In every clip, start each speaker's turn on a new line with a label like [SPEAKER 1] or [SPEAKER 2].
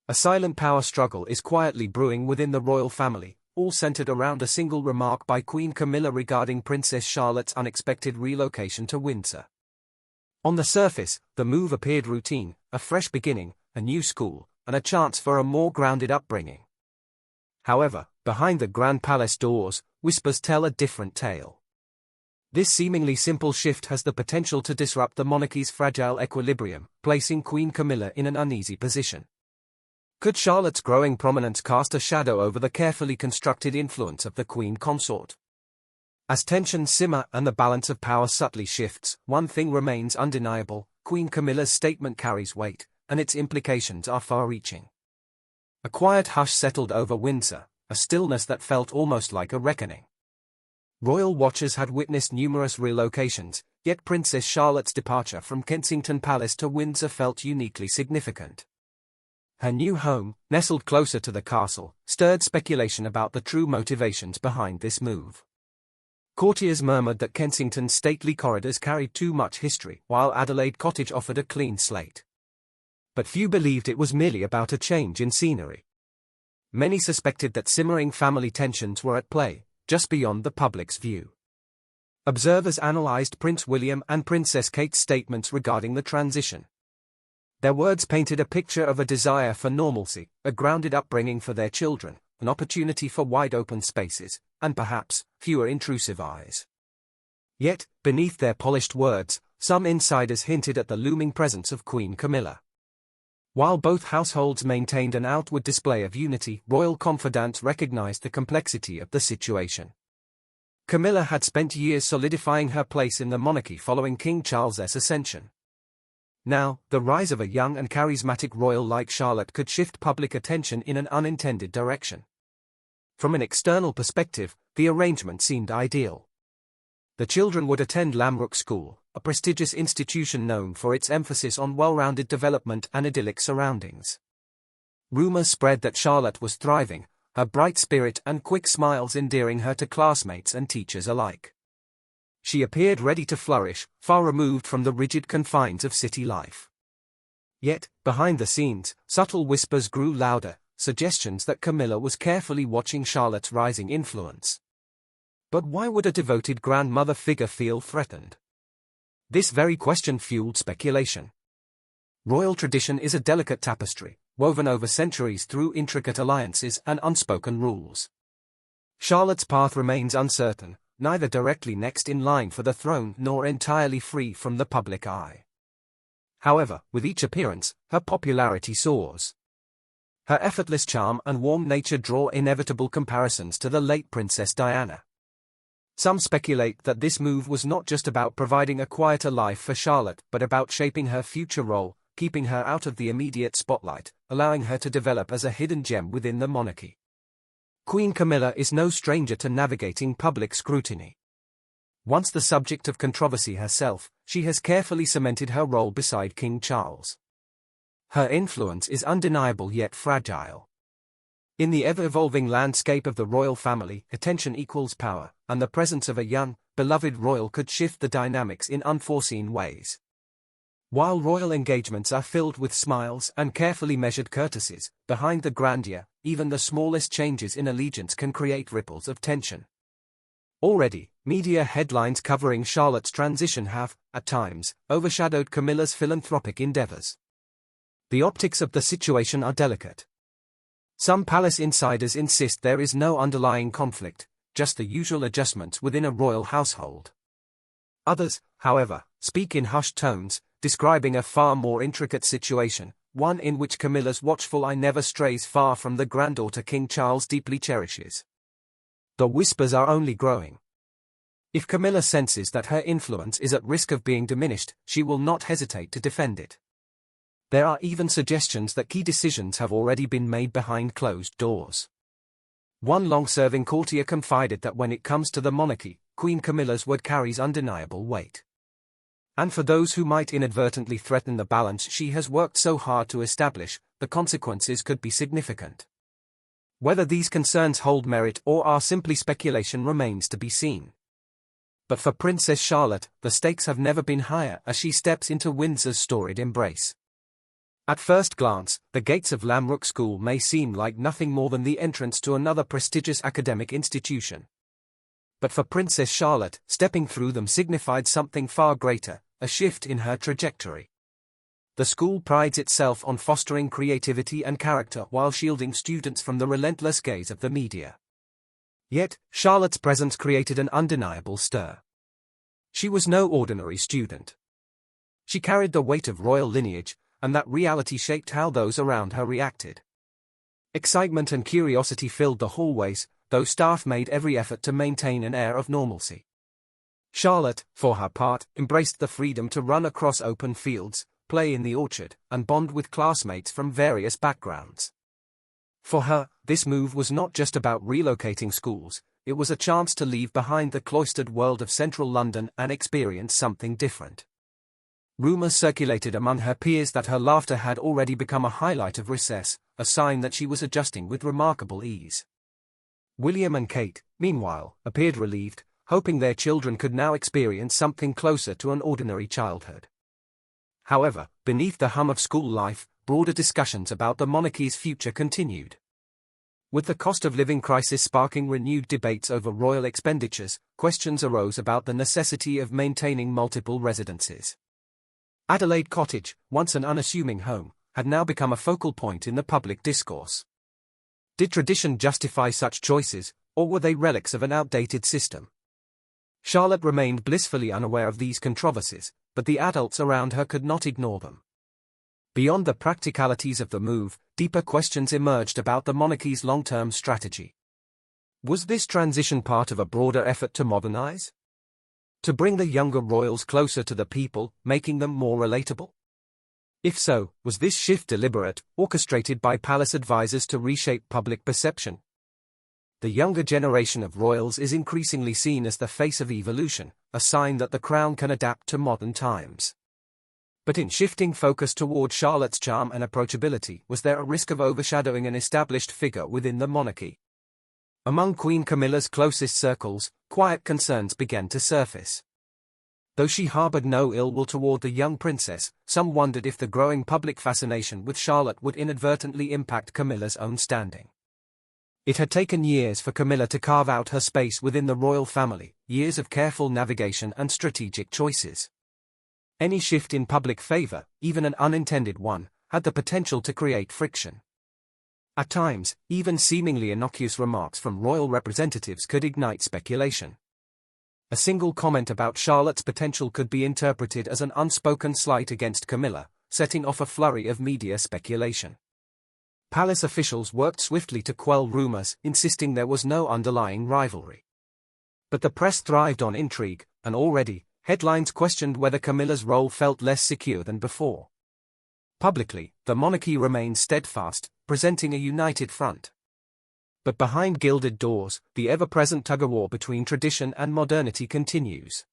[SPEAKER 1] A silent power struggle is quietly brewing within the royal family, all centered around a single remark by Queen Camilla regarding Princess Charlotte's unexpected relocation to Windsor. On the surface, the move appeared routine, a fresh beginning, a new school, and a chance for a more grounded upbringing. However, behind the Grand Palace doors, whispers tell a different tale. This seemingly simple shift has the potential to disrupt the monarchy's fragile equilibrium, placing Queen Camilla in an uneasy position. Could Charlotte's growing prominence cast a shadow over the carefully constructed influence of the Queen Consort? As tensions simmer and the balance of power subtly shifts, one thing remains undeniable: Queen Camilla's statement carries weight, and its implications are far-reaching. A quiet hush settled over Windsor, a stillness that felt almost like a reckoning. Royal watchers had witnessed numerous relocations, yet Princess Charlotte's departure from Kensington Palace to Windsor felt uniquely significant. Her new home, nestled closer to the castle, stirred speculation about the true motivations behind this move. Courtiers murmured that Kensington's stately corridors carried too much history, while Adelaide Cottage offered a clean slate. But few believed it was merely about a change in scenery. Many suspected that simmering family tensions were at play, just beyond the public's view. Observers analyzed Prince William and Princess Kate's statements regarding the transition. Their words painted a picture of a desire for normalcy, a grounded upbringing for their children, an opportunity for wide-open spaces, and perhaps, fewer intrusive eyes. Yet, beneath their polished words, some insiders hinted at the looming presence of Queen Camilla. While both households maintained an outward display of unity, royal confidants recognized the complexity of the situation. Camilla had spent years solidifying her place in the monarchy following King Charles's ascension. Now, the rise of a young and charismatic royal like Charlotte could shift public attention in an unintended direction. From an external perspective, the arrangement seemed ideal. The children would attend Lamrook School, a prestigious institution known for its emphasis on well-rounded development and idyllic surroundings. Rumors spread that Charlotte was thriving, her bright spirit and quick smiles endearing her to classmates and teachers alike. She appeared ready to flourish, far removed from the rigid confines of city life. Yet, behind the scenes, subtle whispers grew louder, suggestions that Camilla was carefully watching Charlotte's rising influence. But why would a devoted grandmother figure feel threatened? This very question fueled speculation. Royal tradition is a delicate tapestry, woven over centuries through intricate alliances and unspoken rules. Charlotte's path remains uncertain, neither directly next in line for the throne nor entirely free from the public eye. However, with each appearance, her popularity soars. Her effortless charm and warm nature draw inevitable comparisons to the late Princess Diana. Some speculate that this move was not just about providing a quieter life for Charlotte but about shaping her future role, keeping her out of the immediate spotlight, allowing her to develop as a hidden gem within the monarchy. Queen Camilla is no stranger to navigating public scrutiny. Once the subject of controversy herself, she has carefully cemented her role beside King Charles. Her influence is undeniable yet fragile. In the ever-evolving landscape of the royal family, attention equals power, and the presence of a young, beloved royal could shift the dynamics in unforeseen ways. While royal engagements are filled with smiles and carefully measured courtesies, behind the grandeur, even the smallest changes in allegiance can create ripples of tension. Already, media headlines covering Charlotte's transition have, at times, overshadowed Camilla's philanthropic endeavors. The optics of the situation are delicate. Some palace insiders insist there is no underlying conflict, just the usual adjustments within a royal household. Others, however, speak in hushed tones, describing a far more intricate situation, one in which Camilla's watchful eye never strays far from the granddaughter King Charles deeply cherishes. The whispers are only growing. If Camilla senses that her influence is at risk of being diminished, she will not hesitate to defend it. There are even suggestions that key decisions have already been made behind closed doors. One long-serving courtier confided that when it comes to the monarchy, Queen Camilla's word carries undeniable weight. And for those who might inadvertently threaten the balance she has worked so hard to establish, the consequences could be significant. Whether these concerns hold merit or are simply speculation remains to be seen. But for Princess Charlotte, the stakes have never been higher as she steps into Windsor's storied embrace. At first glance, the gates of Lamrook School may seem like nothing more than the entrance to another prestigious academic institution. But for Princess Charlotte, stepping through them signified something far greater, a shift in her trajectory. The school prides itself on fostering creativity and character while shielding students from the relentless gaze of the media. Yet, Charlotte's presence created an undeniable stir. She was no ordinary student. She carried the weight of royal lineage, and that reality shaped how those around her reacted. Excitement and curiosity filled the hallways, though staff made every effort to maintain an air of normalcy. Charlotte, for her part, embraced the freedom to run across open fields, play in the orchard, and bond with classmates from various backgrounds. For her, this move was not just about relocating schools, it was a chance to leave behind the cloistered world of central London and experience something different. Rumours circulated among her peers that her laughter had already become a highlight of recess, a sign that she was adjusting with remarkable ease. William and Kate, meanwhile, appeared relieved, hoping their children could now experience something closer to an ordinary childhood. However, beneath the hum of school life, broader discussions about the monarchy's future continued. With the cost of living crisis sparking renewed debates over royal expenditures, questions arose about the necessity of maintaining multiple residences. Adelaide Cottage, once an unassuming home, had now become a focal point in the public discourse. Did tradition justify such choices, or were they relics of an outdated system? Charlotte remained blissfully unaware of these controversies, but the adults around her could not ignore them. Beyond the practicalities of the move, deeper questions emerged about the monarchy's long-term strategy. Was this transition part of a broader effort to modernize? To bring the younger royals closer to the people, making them more relatable? If so, was this shift deliberate, orchestrated by palace advisors to reshape public perception? The younger generation of royals is increasingly seen as the face of evolution, a sign that the crown can adapt to modern times. But in shifting focus toward Charlotte's charm and approachability, was there a risk of overshadowing an established figure within the monarchy? Among Queen Camilla's closest circles, quiet concerns began to surface. Though she harbored no ill will toward the young princess, some wondered if the growing public fascination with Charlotte would inadvertently impact Camilla's own standing. It had taken years for Camilla to carve out her space within the royal family, years of careful navigation and strategic choices. Any shift in public favor, even an unintended one, had the potential to create friction. At times, even seemingly innocuous remarks from royal representatives could ignite speculation. A single comment about Charlotte's potential could be interpreted as an unspoken slight against Camilla, setting off a flurry of media speculation. Palace officials worked swiftly to quell rumors, insisting there was no underlying rivalry. But the press thrived on intrigue, and already, headlines questioned whether Camilla's role felt less secure than before. Publicly, the monarchy remained steadfast, presenting a united front. But behind gilded doors, the ever-present tug-of-war between tradition and modernity continues.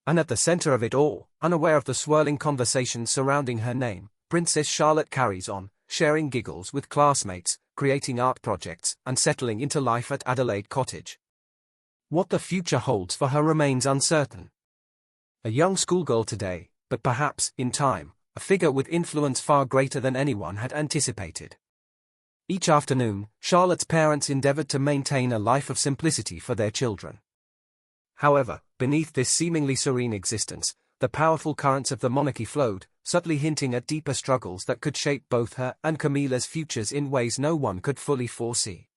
[SPEAKER 1] And at the center of it all, unaware of the swirling conversations surrounding her name, Princess Charlotte carries on, sharing giggles with classmates, creating art projects, and settling into life at Adelaide Cottage. What the future holds for her remains uncertain. A young schoolgirl today, but perhaps, in time, a figure with influence far greater than anyone had anticipated. Each afternoon, Charlotte's parents endeavored to maintain a life of simplicity for their children. However, beneath this seemingly serene existence, the powerful currents of the monarchy flowed, subtly hinting at deeper struggles that could shape both her and Camilla's futures in ways no one could fully foresee.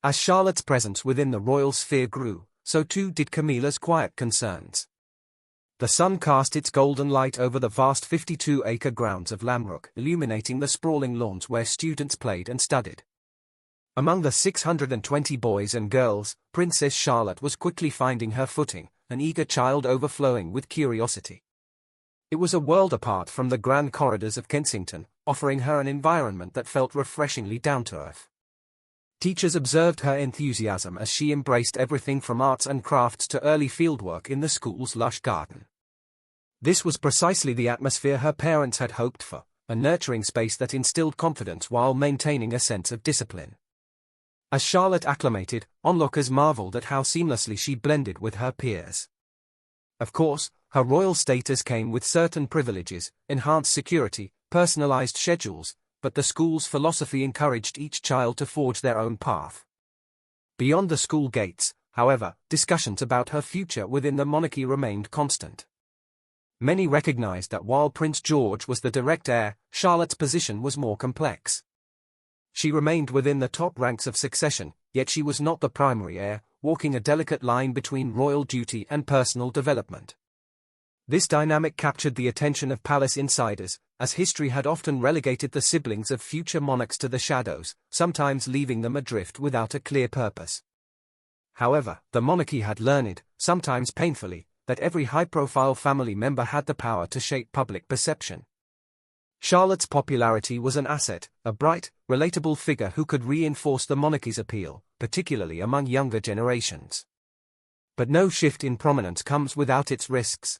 [SPEAKER 1] As Charlotte's presence within the royal sphere grew, so too did Camilla's quiet concerns. The sun cast its golden light over the vast 52-acre grounds of Lamrook, illuminating the sprawling lawns where students played and studied. Among the 620 boys and girls, Princess Charlotte was quickly finding her footing, an eager child overflowing with curiosity. It was a world apart from the grand corridors of Kensington, offering her an environment that felt refreshingly down-to-earth. Teachers observed her enthusiasm as she embraced everything from arts and crafts to early fieldwork in the school's lush garden. This was precisely the atmosphere her parents had hoped for, a nurturing space that instilled confidence while maintaining a sense of discipline. As Charlotte acclimated, onlookers marveled at how seamlessly she blended with her peers. Of course, her royal status came with certain privileges, enhanced security, personalized schedules, but the school's philosophy encouraged each child to forge their own path. Beyond the school gates, however, discussions about her future within the monarchy remained constant. Many recognized that while Prince George was the direct heir, Charlotte's position was more complex. She remained within the top ranks of succession, yet she was not the primary heir, walking a delicate line between royal duty and personal development. This dynamic captured the attention of palace insiders, as history had often relegated the siblings of future monarchs to the shadows, sometimes leaving them adrift without a clear purpose. However, the monarchy had learned, sometimes painfully, that every high-profile family member had the power to shape public perception. Charlotte's popularity was an asset, a bright, relatable figure who could reinforce the monarchy's appeal, particularly among younger generations. But no shift in prominence comes without its risks.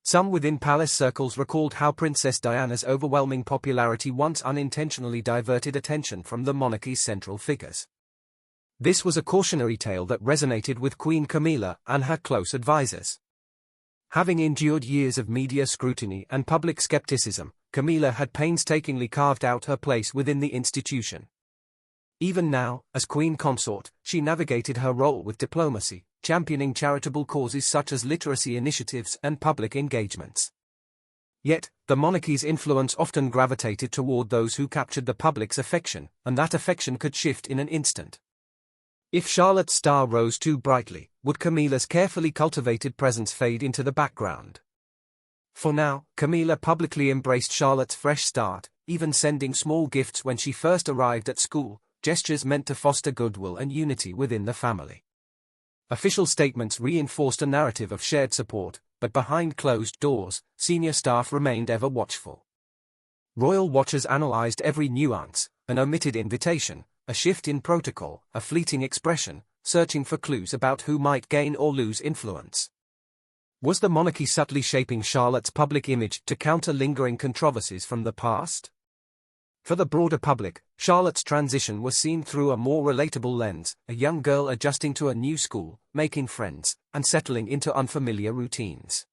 [SPEAKER 1] Some within palace circles recalled how Princess Diana's overwhelming popularity once unintentionally diverted attention from the monarchy's central figures. This was a cautionary tale that resonated with Queen Camilla and her close advisors. Having endured years of media scrutiny and public skepticism, Camilla had painstakingly carved out her place within the institution. Even now, as queen consort, she navigated her role with diplomacy, championing charitable causes such as literacy initiatives and public engagements. Yet, the monarchy's influence often gravitated toward those who captured the public's affection, and that affection could shift in an instant. If Charlotte's star rose too brightly, would Camilla's carefully cultivated presence fade into the background? For now, Camilla publicly embraced Charlotte's fresh start, even sending small gifts when she first arrived at school, gestures meant to foster goodwill and unity within the family. Official statements reinforced a narrative of shared support, but behind closed doors, senior staff remained ever watchful. Royal watchers analyzed every nuance, an omitted invitation, a shift in protocol, a fleeting expression, searching for clues about who might gain or lose influence. Was the monarchy subtly shaping Charlotte's public image to counter lingering controversies from the past? For the broader public, Charlotte's transition was seen through a more relatable lens, a young girl adjusting to a new school, making friends, and settling into unfamiliar routines.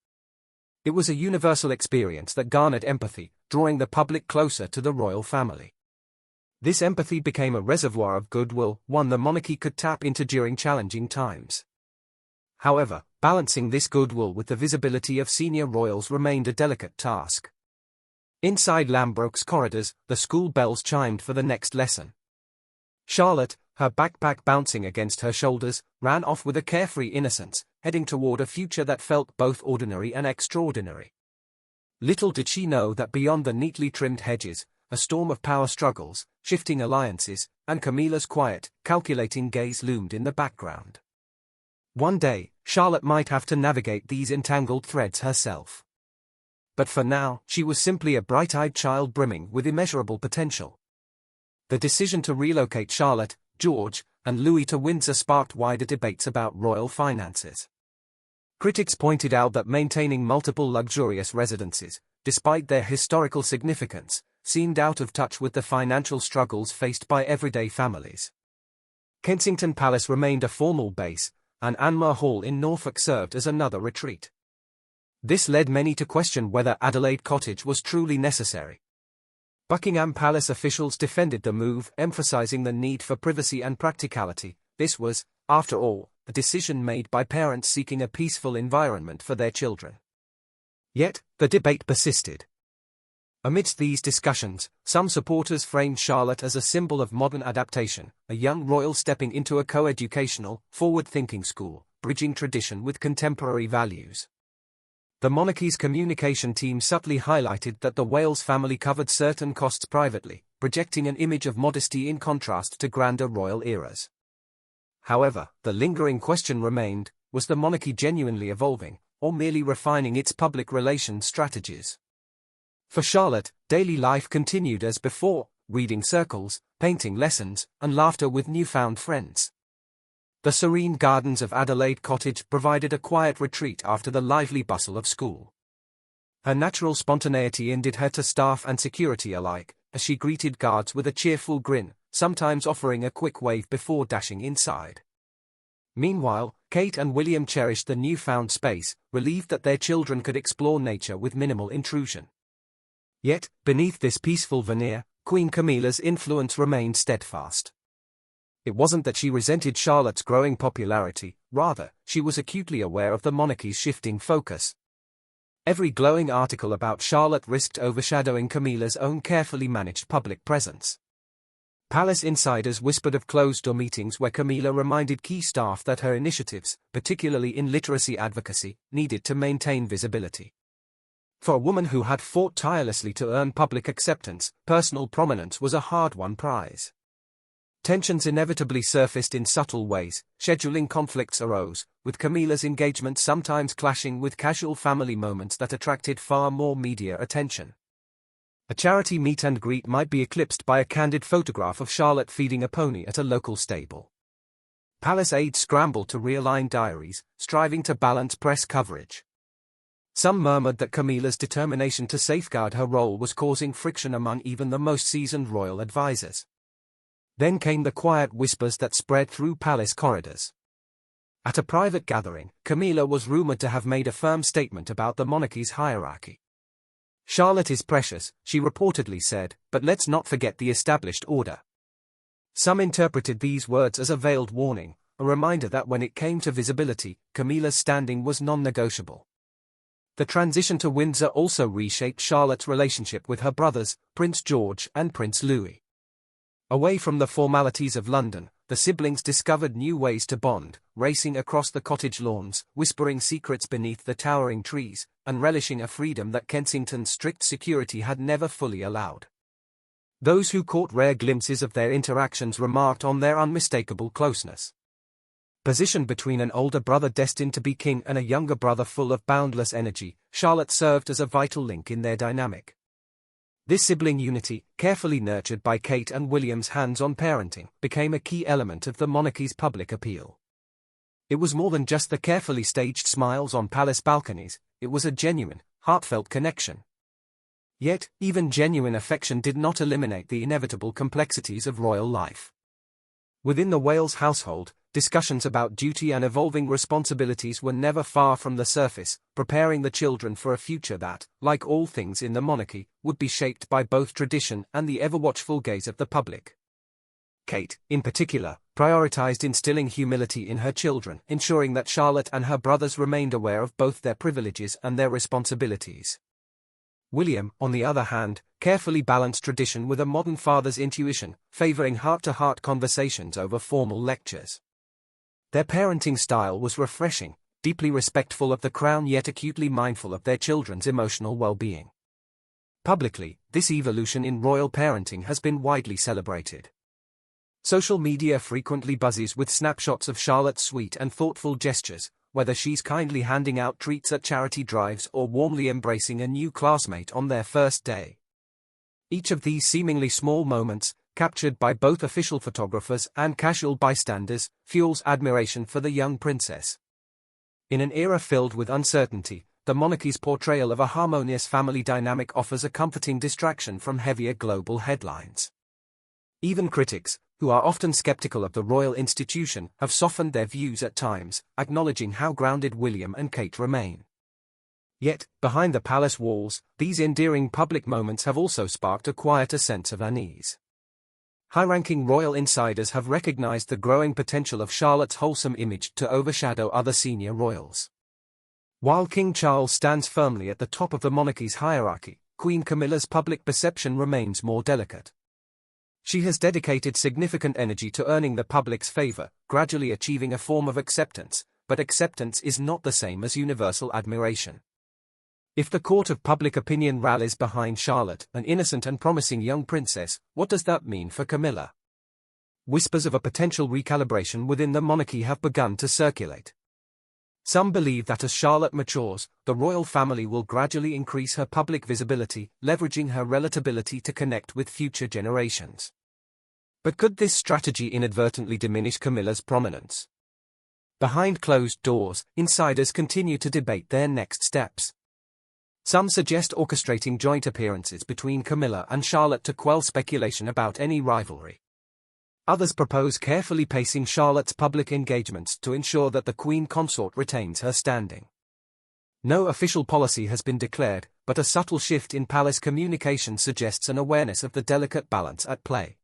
[SPEAKER 1] It was a universal experience that garnered empathy, drawing the public closer to the royal family. This empathy became a reservoir of goodwill, one the monarchy could tap into during challenging times. However, balancing this goodwill with the visibility of senior royals remained a delicate task. Inside Lambroke's corridors, the school bells chimed for the next lesson. Charlotte, her backpack bouncing against her shoulders, ran off with a carefree innocence, heading toward a future that felt both ordinary and extraordinary. Little did she know that beyond the neatly trimmed hedges, a storm of power struggles, shifting alliances, and Camilla's quiet, calculating gaze loomed in the background. One day, Charlotte might have to navigate these entangled threads herself. But for now, she was simply a bright-eyed child brimming with immeasurable potential. The decision to relocate Charlotte, George, and Louis to Windsor sparked wider debates about royal finances. Critics pointed out that maintaining multiple luxurious residences, despite their historical significance, seemed out of touch with the financial struggles faced by everyday families. Kensington Palace remained a formal base, and Anmer Hall in Norfolk served as another retreat. This led many to question whether Adelaide Cottage was truly necessary. Buckingham Palace officials defended the move, emphasizing the need for privacy and practicality. This was, after all, a decision made by parents seeking a peaceful environment for their children. Yet, the debate persisted. Amidst these discussions, some supporters framed Charlotte as a symbol of modern adaptation, a young royal stepping into a co-educational, forward-thinking school, bridging tradition with contemporary values. The monarchy's communication team subtly highlighted that the Wales family covered certain costs privately, projecting an image of modesty in contrast to grander royal eras. However, the lingering question remained, was the monarchy genuinely evolving, or merely refining its public relations strategies? For Charlotte, daily life continued as before, reading circles, painting lessons, and laughter with newfound friends. The serene gardens of Adelaide Cottage provided a quiet retreat after the lively bustle of school. Her natural spontaneity endeared her to staff and security alike, as she greeted guards with a cheerful grin, sometimes offering a quick wave before dashing inside. Meanwhile, Kate and William cherished the newfound space, relieved that their children could explore nature with minimal intrusion. Yet, beneath this peaceful veneer, Queen Camilla's influence remained steadfast. It wasn't that she resented Charlotte's growing popularity, rather, she was acutely aware of the monarchy's shifting focus. Every glowing article about Charlotte risked overshadowing Camilla's own carefully managed public presence. Palace insiders whispered of closed-door meetings where Camilla reminded key staff that her initiatives, particularly in literacy advocacy, needed to maintain visibility. For a woman who had fought tirelessly to earn public acceptance, personal prominence was a hard-won prize. Tensions inevitably surfaced in subtle ways, scheduling conflicts arose, with Camilla's engagement sometimes clashing with casual family moments that attracted far more media attention. A charity meet and greet might be eclipsed by a candid photograph of Charlotte feeding a pony at a local stable. Palace aides scrambled to realign diaries, striving to balance press coverage. Some murmured that Camilla's determination to safeguard her role was causing friction among even the most seasoned royal advisors. Then came the quiet whispers that spread through palace corridors. At a private gathering, Camilla was rumored to have made a firm statement about the monarchy's hierarchy. "Charlotte is precious," she reportedly said, "but let's not forget the established order." Some interpreted these words as a veiled warning, a reminder that when it came to visibility, Camilla's standing was non-negotiable. The transition to Windsor also reshaped Charlotte's relationship with her brothers, Prince George and Prince Louis. Away from the formalities of London, the siblings discovered new ways to bond, racing across the cottage lawns, whispering secrets beneath the towering trees, and relishing a freedom that Kensington's strict security had never fully allowed. Those who caught rare glimpses of their interactions remarked on their unmistakable closeness. Positioned between an older brother destined to be king and a younger brother full of boundless energy, Charlotte served as a vital link in their dynamic. This sibling unity, carefully nurtured by Kate and William's hands-on parenting, became a key element of the monarchy's public appeal. It was more than just the carefully staged smiles on palace balconies, it was a genuine, heartfelt connection. Yet, even genuine affection did not eliminate the inevitable complexities of royal life. Within the Wales household, discussions about duty and evolving responsibilities were never far from the surface, preparing the children for a future that, like all things in the monarchy, would be shaped by both tradition and the ever-watchful gaze of the public. Kate, in particular, prioritized instilling humility in her children, ensuring that Charlotte and her brothers remained aware of both their privileges and their responsibilities. William, on the other hand, carefully balanced tradition with a modern father's intuition, favoring heart-to-heart conversations over formal lectures. Their parenting style was refreshing, deeply respectful of the crown yet acutely mindful of their children's emotional well-being. Publicly, this evolution in royal parenting has been widely celebrated. Social media frequently buzzes with snapshots of Charlotte's sweet and thoughtful gestures, whether she's kindly handing out treats at charity drives or warmly embracing a new classmate on their first day. Each of these seemingly small moments, captured by both official photographers and casual bystanders, fuels admiration for the young princess. In an era filled with uncertainty, the monarchy's portrayal of a harmonious family dynamic offers a comforting distraction from heavier global headlines. Even critics, who are often skeptical of the royal institution, have softened their views at times, acknowledging how grounded William and Kate remain. Yet, behind the palace walls, these endearing public moments have also sparked a quieter sense of unease. High-ranking royal insiders have recognized the growing potential of Charlotte's wholesome image to overshadow other senior royals. While King Charles stands firmly at the top of the monarchy's hierarchy, Queen Camilla's public perception remains more delicate. She has dedicated significant energy to earning the public's favor, gradually achieving a form of acceptance, but acceptance is not the same as universal admiration. If the court of public opinion rallies behind Charlotte, an innocent and promising young princess, what does that mean for Camilla? Whispers of a potential recalibration within the monarchy have begun to circulate. Some believe that as Charlotte matures, the royal family will gradually increase her public visibility, leveraging her relatability to connect with future generations. But could this strategy inadvertently diminish Camilla's prominence? Behind closed doors, insiders continue to debate their next steps. Some suggest orchestrating joint appearances between Camilla and Charlotte to quell speculation about any rivalry. Others propose carefully pacing Charlotte's public engagements to ensure that the Queen Consort retains her standing. No official policy has been declared, but a subtle shift in palace communication suggests an awareness of the delicate balance at play.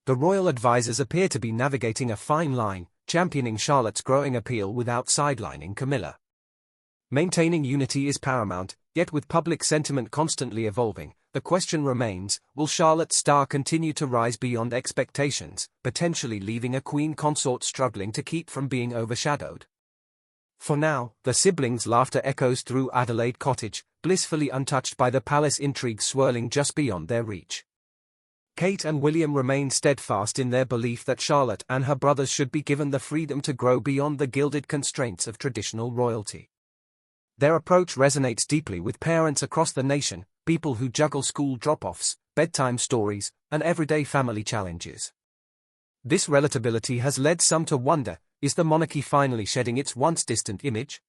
[SPEAKER 1] The royal advisors appear to be navigating a fine line, championing Charlotte's growing appeal without sidelining Camilla. Maintaining unity is paramount, yet with public sentiment constantly evolving, the question remains, will Charlotte's star continue to rise beyond expectations, potentially leaving a queen consort struggling to keep from being overshadowed? For now, the siblings' laughter echoes through Adelaide Cottage, blissfully untouched by the palace intrigue swirling just beyond their reach. Kate and William remain steadfast in their belief that Charlotte and her brothers should be given the freedom to grow beyond the gilded constraints of traditional royalty. Their approach resonates deeply with parents across the nation, people who juggle school drop-offs, bedtime stories, and everyday family challenges. This relatability has led some to wonder, is the monarchy finally shedding its once distant image?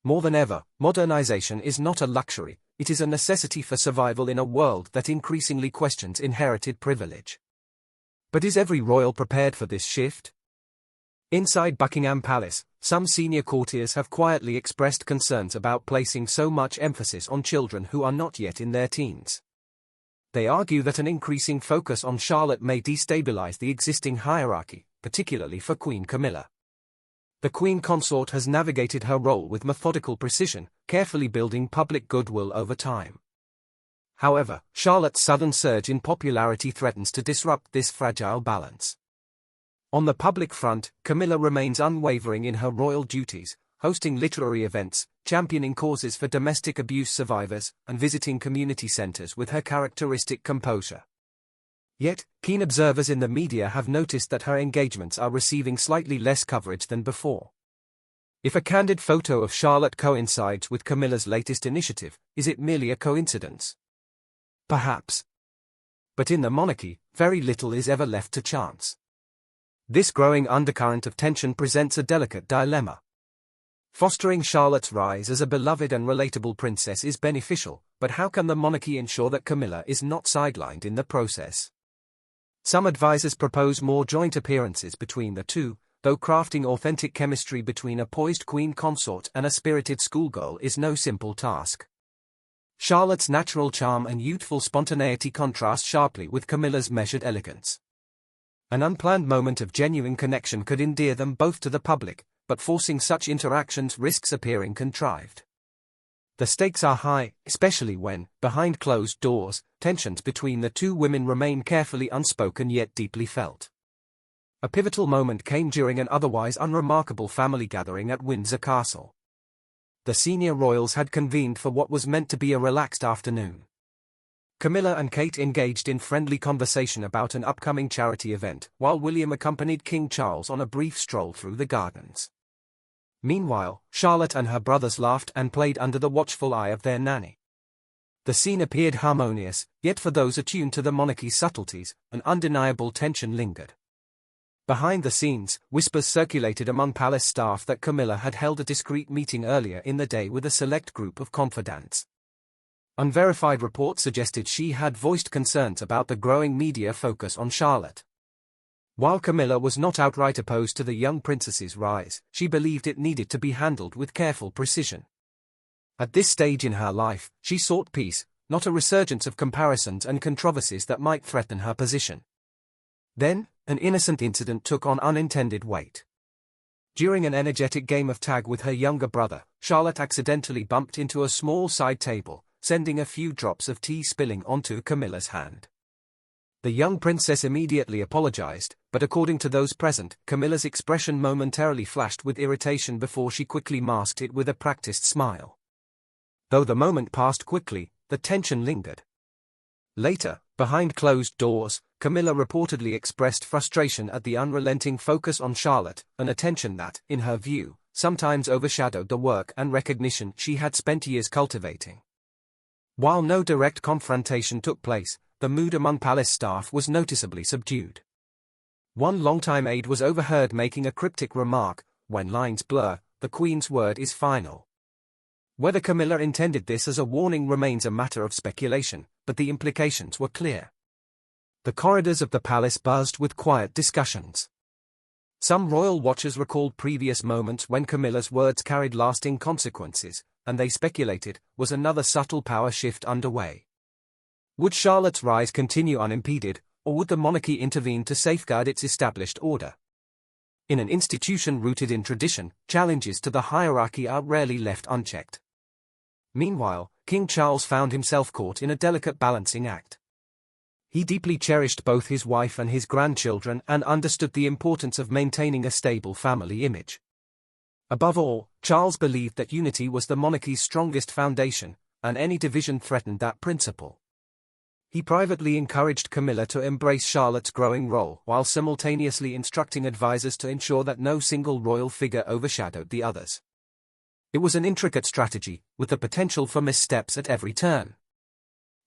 [SPEAKER 1] More than ever, modernization is not a luxury, it is a necessity for survival in a world that increasingly questions inherited privilege. But is every royal prepared for this shift? Inside Buckingham Palace, some senior courtiers have quietly expressed concerns about placing so much emphasis on children who are not yet in their teens. They argue that an increasing focus on Charlotte may destabilize the existing hierarchy, particularly for Queen Camilla. The Queen Consort has navigated her role with methodical precision, carefully building public goodwill over time. However, Charlotte's sudden surge in popularity threatens to disrupt this fragile balance. On the public front, Camilla remains unwavering in her royal duties, hosting literary events, championing causes for domestic abuse survivors, and visiting community centers with her characteristic composure. Yet, keen observers in the media have noticed that her engagements are receiving slightly less coverage than before. If a candid photo of Charlotte coincides with Camilla's latest initiative, is it merely a coincidence? Perhaps. But in the monarchy, very little is ever left to chance. This growing undercurrent of tension presents a delicate dilemma. Fostering Charlotte's rise as a beloved and relatable princess is beneficial, but how can the monarchy ensure that Camilla is not sidelined in the process? Some advisors propose more joint appearances between the two, though crafting authentic chemistry between a poised queen consort and a spirited schoolgirl is no simple task. Charlotte's natural charm and youthful spontaneity contrast sharply with Camilla's measured elegance. An unplanned moment of genuine connection could endear them both to the public, but forcing such interactions risks appearing contrived. The stakes are high, especially when, behind closed doors, tensions between the two women remain carefully unspoken yet deeply felt. A pivotal moment came during an otherwise unremarkable family gathering at Windsor Castle. The senior royals had convened for what was meant to be a relaxed afternoon. Camilla and Kate engaged in friendly conversation about an upcoming charity event, while William accompanied King Charles on a brief stroll through the gardens. Meanwhile, Charlotte and her brothers laughed and played under the watchful eye of their nanny. The scene appeared harmonious, yet for those attuned to the monarchy's subtleties, an undeniable tension lingered. Behind the scenes, whispers circulated among palace staff that Camilla had held a discreet meeting earlier in the day with a select group of confidants. Unverified reports suggested she had voiced concerns about the growing media focus on Charlotte. While Camilla was not outright opposed to the young princess's rise, she believed it needed to be handled with careful precision. At this stage in her life, she sought peace, not a resurgence of comparisons and controversies that might threaten her position. Then, an innocent incident took on unintended weight. During an energetic game of tag with her younger brother, Charlotte accidentally bumped into a small side table, sending a few drops of tea spilling onto Camilla's hand. The young princess immediately apologized, but according to those present, Camilla's expression momentarily flashed with irritation before she quickly masked it with a practiced smile. Though the moment passed quickly, the tension lingered. Later, behind closed doors, Camilla reportedly expressed frustration at the unrelenting focus on Charlotte, an attention that, in her view, sometimes overshadowed the work and recognition she had spent years cultivating. While no direct confrontation took place, the mood among palace staff was noticeably subdued. One longtime aide was overheard making a cryptic remark, "When lines blur, the Queen's word is final." Whether Camilla intended this as a warning remains a matter of speculation, but the implications were clear. The corridors of the palace buzzed with quiet discussions. Some royal watchers recalled previous moments when Camilla's words carried lasting consequences, and they speculated, was another subtle power shift underway. Would Charlotte's rise continue unimpeded, or would the monarchy intervene to safeguard its established order? In an institution rooted in tradition, challenges to the hierarchy are rarely left unchecked. Meanwhile, King Charles found himself caught in a delicate balancing act. He deeply cherished both his wife and his grandchildren and understood the importance of maintaining a stable family image. Above all, Charles believed that unity was the monarchy's strongest foundation, and any division threatened that principle. He privately encouraged Camilla to embrace Charlotte's growing role while simultaneously instructing advisors to ensure that no single royal figure overshadowed the others. It was an intricate strategy, with the potential for missteps at every turn.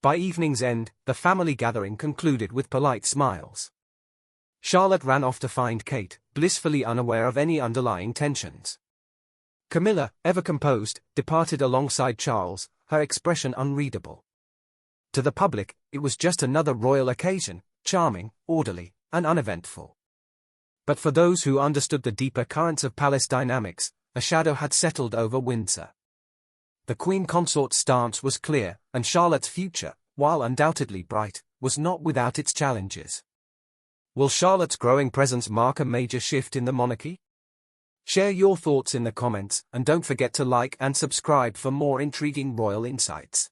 [SPEAKER 1] By evening's end, the family gathering concluded with polite smiles. Charlotte ran off to find Kate, blissfully unaware of any underlying tensions. Camilla, ever composed, departed alongside Charles, her expression unreadable. To the public, it was just another royal occasion, charming, orderly, and uneventful. But for those who understood the deeper currents of palace dynamics, a shadow had settled over Windsor. The Queen Consort's stance was clear, and Charlotte's future, while undoubtedly bright, was not without its challenges. Will Charlotte's growing presence mark a major shift in the monarchy? Share your thoughts in the comments, and don't forget to like and subscribe for more intriguing royal insights.